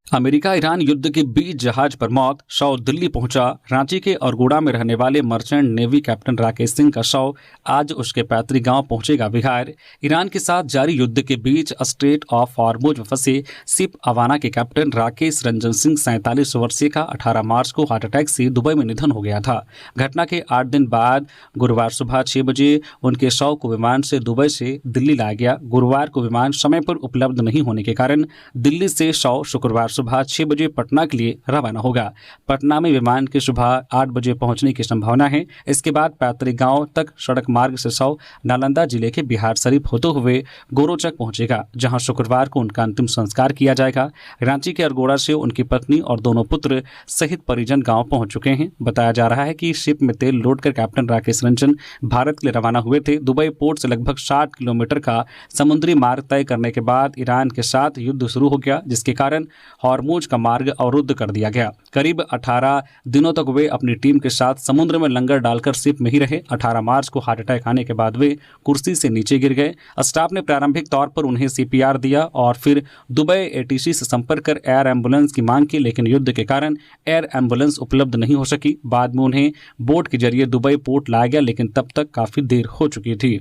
अमेरिका ईरान युद्ध के बीच जहाज पर मौत, शव दिल्ली पहुंचा। रांची के अरगोड़ा में रहने वाले merchant navy captain Rakesh Singh का शव आज उसके पैतृक गांव पहुंचेगा बिहार। ईरान के साथ जारी युद्ध के बीच स्ट्रेट ऑफ हॉर्मुज में फंसे शिप अवाना के कैप्टन राकेश रंजन सिंह 47 वर्षीय का 18 मार्च को हार्ट अटैक से दुबई में निधन हो गया था। घटना के 8 दिन बाद गुरुवार सुबह 6 बजे उनके शव को विमान से दुबई से दिल्ली लाया गया। गुरुवार को विमान समय पर उपलब्ध नहीं होने के कारण दिल्ली से शव शुक्रवार सुबह 6 बजे पटना के लिए रवाना होगा। पटना में विमान के सुबह 8 बजे पहुंचने की संभावना है। इसके बाद पैतृक गांव तक सड़क मार्ग से शव नालंदा जिले के बिहार शरीफ होते हुए गोरोचक पहुंचेगा, जहां शुक्रवार को उनका अंतिम संस्कार किया जाएगा। रांची के अरगोड़ा से उनकी पत्नी और दोनों पुत्र सहित परिजन गांव पहुंच चुके हैं। बताया जा रहा है कि शिप में तेल लोड कर कैप्टन राकेश रंजन भारत के लिए रवाना हुए थे। दुबई पोर्ट से लगभग 60 किलोमीटर का समुद्री मार्ग तय करने के बाद ईरान के साथ युद्ध शुरू हो गया, जिसके कारण हॉर्मुज का मार्ग अवरुद्ध कर दिया गया। करीब 18 दिनों तक वे अपनी टीम के साथ समुद्र में लंगर डालकर शिप में ही रहे। 18 मार्च को हार्ट अटैक आने के बाद वे कुर्सी से नीचे गिर गए। स्टाफ ने प्रारंभिक तौर पर उन्हें सीपीआर दिया और फिर दुबई एटीसी से संपर्क कर एयर एम्बुलेंस की मांग की, लेकिन युद्ध के कारण एयर एम्बुलेंस उपलब्ध नहीं हो सकी। बाद में उन्हें बोट के जरिए दुबई पोर्ट लाया गया, लेकिन तब तक काफी देर हो चुकी थी।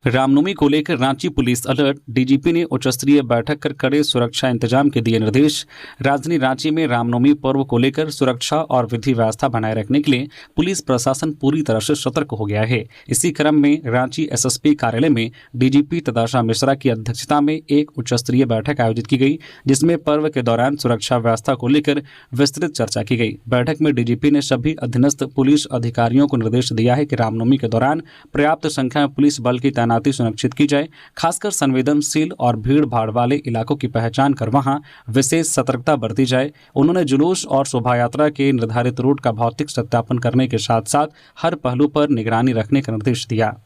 रामनवमी को लेकर रांची पुलिस अलर्ट, डीजीपी ने उच्च स्तरीय बैठक कर कड़े सुरक्षा इंतजाम के दिए निर्देश। राजधानी रांची में रामनवमी पर्व को लेकर सुरक्षा और विधि व्यवस्था बनाए रखने के लिए पुलिस प्रशासन पूरी तरह से सतर्क हो गया है। इसी क्रम में रांची एसएसपी कार्यालय में डीजीपी तदाशा मिश्रा की अध्यक्षता में एक उच्च स्तरीय बैठक आयोजित की गई, जिसमें पर्व के दौरान सुरक्षा व्यवस्था को लेकर विस्तृत चर्चा की गई। बैठक में डीजीपी ने सभी अधीनस्थ पुलिस अधिकारियों को निर्देश दिया है कि रामनवमी के दौरान पर्याप्त संख्या में पुलिस बल की तैनाती सुनिश्चित की जाए। खासकर संवेदनशील और भीड़ भाड़ वाले इलाकों की पहचान कर वहां विशेष सतर्कता बरती जाए। उन्होंने जुलूस और शोभा यात्रा के निर्धारित रूट का भौतिक सत्यापन करने के साथ साथ हर पहलू पर निगरानी रखने का निर्देश दिया।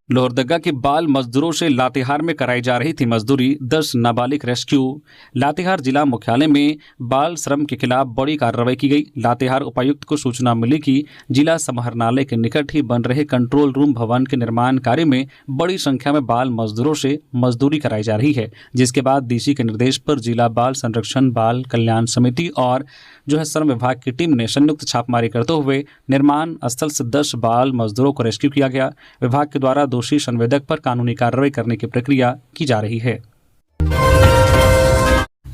लोहरदगा के बाल मजदूरों से लातेहार में कराई जा रही थी मजदूरी, 10 नाबालिग रेस्क्यू। लातेहार जिला मुख्यालय में बाल श्रम के खिलाफ बड़ी कार्रवाई की गई। लातेहार उपायुक्त को सूचना मिली कि जिला समाहरणालय के निकट ही बन रहे कंट्रोल रूम भवन के निर्माण कार्य में बड़ी संख्या में बाल मजदूरों से मजदूरी कराई जा रही है, जिसके बाद डीसी के निर्देश पर जिला बाल संरक्षण बाल कल्याण समिति और श्रम विभाग की टीम ने संयुक्त छापेमारी करते हुए निर्माण स्थल से 10 बाल मजदूरों को रेस्क्यू किया गया। विभाग के द्वारा दोषी संवेदक पर कानूनी कार्रवाई करने की प्रक्रिया की जा रही है।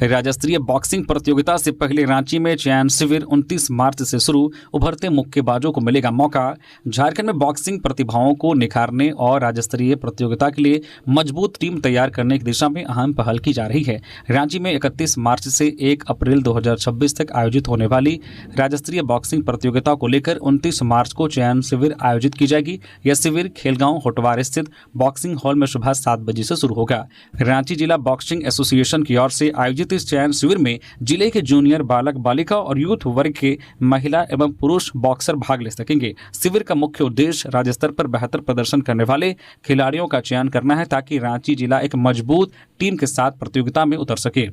राज्य स्तरीय बॉक्सिंग प्रतियोगिता से पहले रांची में चयन शिविर 29 मार्च से शुरू, उभरते मुक्केबाजों को मिलेगा मौका। झारखंड में बॉक्सिंग प्रतिभाओं को निखारने और राज्य स्तरीय प्रतियोगिता के लिए मजबूत टीम तैयार करने की दिशा में अहम पहल की जा रही है। रांची में 31 मार्च से 1 अप्रैल 2026 तक आयोजित होने वाली राज्य स्तरीय बॉक्सिंग प्रतियोगिता को लेकर 29 मार्च को चयन शिविर आयोजित की जाएगी। यह शिविर खेलगांव होटवार स्थित बॉक्सिंग हॉल में सुबह 7 बजे से शुरू होगा। रांची जिला बॉक्सिंग एसोसिएशन की ओर से आयोजित इस चयन शिविर में जिले के जूनियर बालक बालिका और यूथ वर्ग के महिला एवं पुरुष बॉक्सर भाग ले सकेंगे। शिविर का मुख्य उद्देश्य राज्य स्तर पर बेहतर प्रदर्शन करने वाले खिलाड़ियों का चयन करना है, ताकि रांची जिला एक मजबूत टीम के साथ प्रतियोगिता में उतर सके।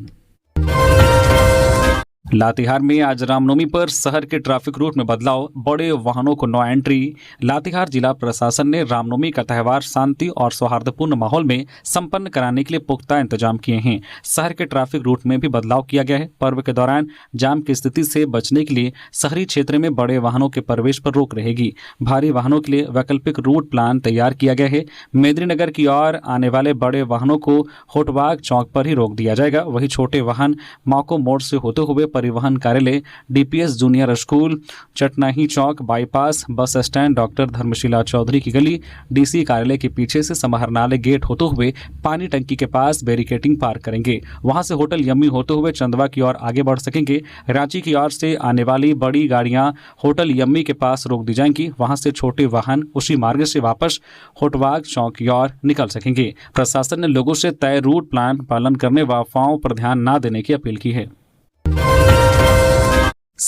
लातेहार में आज रामनवमी पर शहर के ट्रैफिक रूट में बदलाव, बड़े वाहनों को नो एंट्री। लातेहार जिला प्रशासन ने रामनवमी का त्यौहार शांति और सौहार्दपूर्ण माहौल में संपन्न कराने के लिए पुख्ता इंतजाम किए हैं। शहर के ट्रैफिक रूट में भी बदलाव किया गया है। पर्व के दौरान जाम की स्थिति से बचने के लिए शहरी क्षेत्र में बड़े वाहनों के प्रवेश पर रोक रहेगी। भारी वाहनों के लिए वैकल्पिक रूट प्लान तैयार किया गया है। मेदिनीनगर की ओर आने वाले बड़े वाहनों को होटबाग चौक पर ही रोक दिया जाएगा। वही छोटे वाहन माको मोड़ से होते हुए परिवहन कार्यालय, डीपीएस जूनियर स्कूल, चटनाही चौक, bypass, bus stand, doctor Dharmshila Chaudhary की गली, डीसी कार्यालय के पीछे से समाहरणालय गेट होते हुए पानी टंकी के पास बैरिकेडिंग पार करेंगे। वहां से होटल यम्मी होते हुए चंदवा की ओर आगे बढ़ सकेंगे। रांची की ओर से आने वाली बड़ी गाड़ियां होटल यम्मी के पास रोक दी जाएंगी। वहां से छोटे वाहन उसी मार्ग से वापस होटबाग चौक की ओर निकल सकेंगे। प्रशासन ने लोगों से तय रूट प्लान पालन करने व अफवाहों पर ध्यान न देने की अपील की है।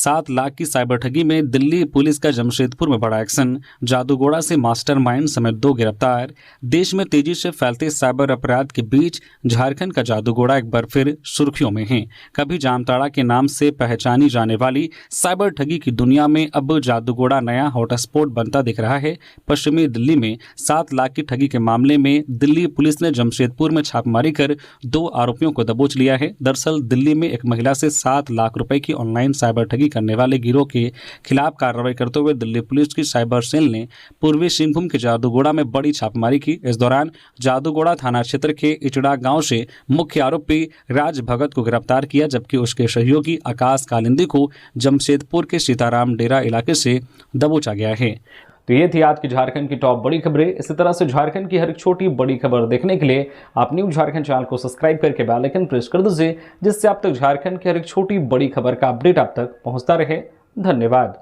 7 लाख की साइबर ठगी में दिल्ली पुलिस का जमशेदपुर में बड़ा एक्शन। जादूगोड़ा से मास्टरमाइंड समेत 2 गिरफ्तार। देश में तेजी से फैलते साइबर अपराध के बीच झारखंड का जादूगोड़ा एक बार फिर सुर्खियों में है। कभी जामताड़ा के नाम से पहचानी जाने वाली साइबर ठगी की दुनिया में अब जादूगोड़ा नया हॉटस्पॉट बनता दिख रहा है। पश्चिमी दिल्ली में 7 लाख की ठगी के मामले में दिल्ली पुलिस ने जमशेदपुर में छापेमारी कर 2 आरोपियों को दबोच लिया है। दरअसल दिल्ली में एक महिला से 7 लाख रुपए की ऑनलाइन साइबर ठगी करने वाले गिरोह के खिलाफ कार्रवाई करते हुए दिल्ली पुलिस की साइबर सेल ने पूर्वी सिंहभूम के जादूगोड़ा में बड़ी छापेमारी की। इस दौरान जादूगोड़ा थाना क्षेत्र के इचड़ा गांव से मुख्य आरोपी राज भगत को गिरफ्तार किया, जबकि उसके सहयोगी आकाश कालिंदी को जमशेदपुर के सीताराम डेरा इलाके से दबोचा गया है। तो ये थी आज की झारखंड की टॉप बड़ी खबरें। इसी तरह से झारखंड की हर एक छोटी बड़ी खबर देखने के लिए आप न्यूज़ झारखंड चैनल को सब्सक्राइब करके बेल आइकन प्रेस कर दीजिए, जिससे आप तक झारखंड की हर एक छोटी बड़ी खबर का अपडेट आप तक पहुंचता रहे। धन्यवाद।